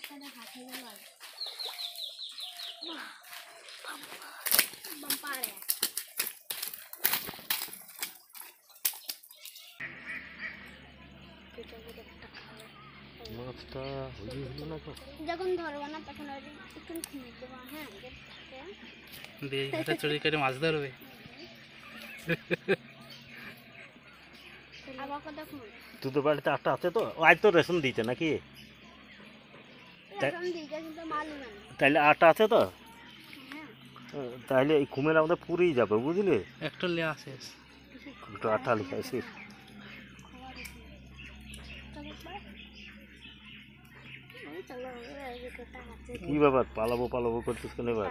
লোকটা ভাত হয়ে গেল বাম্পারে মাছটা হলো না তো যখন ধরবো না তখন একটু খুঁজে দেবো। হ্যাঁ ঘাটে চড়ি করে মাছ ধরবে। আবার কথা খুঁজ তোদের বাড়িতে আটটা আছে তো? আজ তো রেশন দিতে নাকি? তাহলে আটটা আছে তো? তাহলে এই ঘুমের আমাদের পুরেই যাবে বুঝলি? একটা লে আছে একটু আটা লিখে আসিস। কি ব্যাপার পালাবো পালাবো করছিস কেন এবার?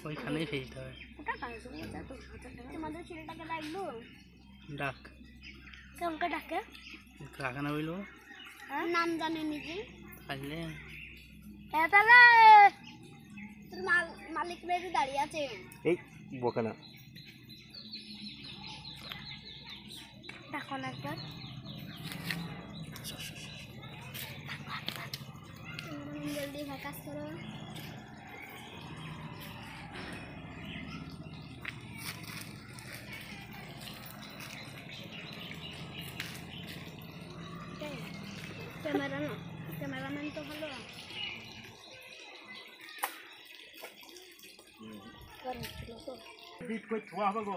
ওইখানেই ফেলতে হবে। তোমাদের ছেলেটাকে ডাকবো? ডাক কেমনকে ডাকে? কাকা না বলবো নাম জানে নিজে পারলে তাহলে তোর মালিক মেয়ে দাঁড়িয়ে আছে। এই বকে না, ডাকো না একবার। জলদি কাজ করো। ক্যামেরাম্যান তো ভালো।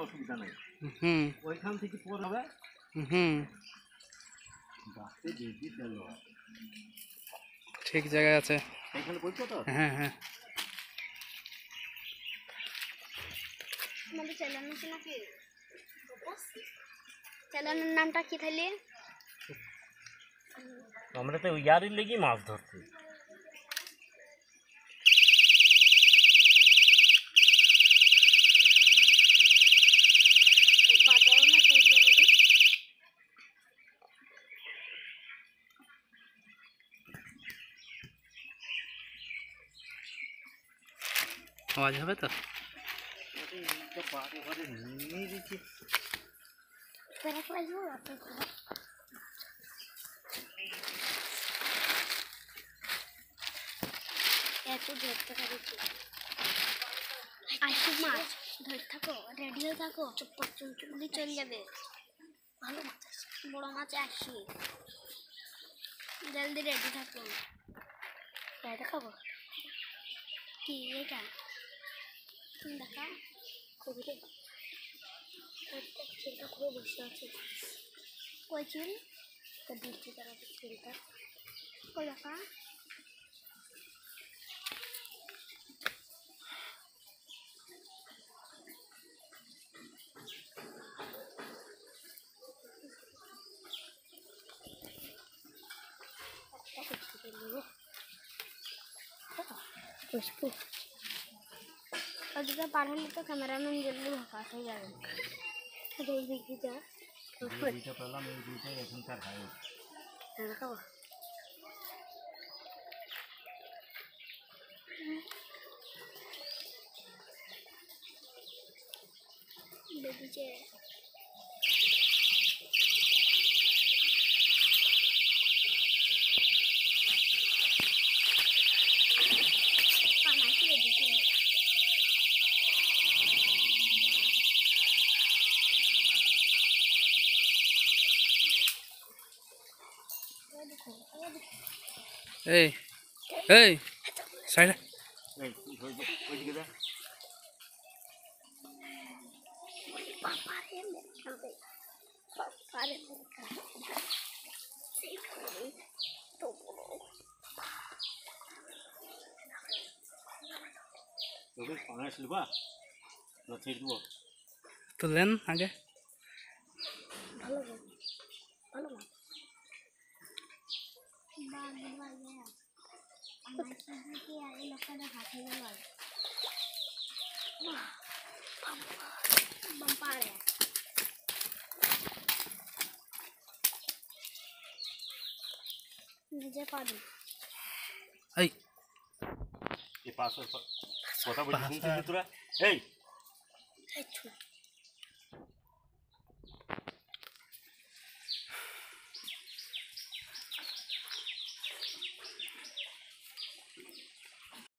অসুবিধা নেই। হুম ওইখান থেকে পর হবে। হুম ঠিক জায়গায় আছে এখানে বলছো তো? হ্যাঁ হ্যাঁ আমাদের চ্যানেল আছে নাকি? চ্যানেলের নামটা কি তাহলে? আমরা তো ইয়ারই লেগে মাছ ধরছি। আওয়াজ হবে তো? এত ধরতে পারছি। আসুক মাছ ধরে থাকো, রেডি হয়ে থাকো, চুপ দিয়ে চলে যাবে। ভালো মাছ আছে, বড় মাছ আসি, জলদি রেডি থাকো। দেখাবো কি এটা? দেখা কবি রে, চিলটা খুব বসে আছে। কই চিল? দিচ্ছি তারা চিলটা কই দেখা। ওদিকে পার হলে তো ক্যামেরাম্যান জলদি ভাস হয়ে যাবে। এই দিকটা পেলাম, এই দুইটাই এখানকার হাইওয়ে। দেখাবো বেরিয়েছে। এই এই সাইডে তো দেন আগে। ভালো ভালো লোকটা ভাত হয়ে গেল বাম্পারে। নিজে পাবি এই পাশের কথা বলছি তোরা। এই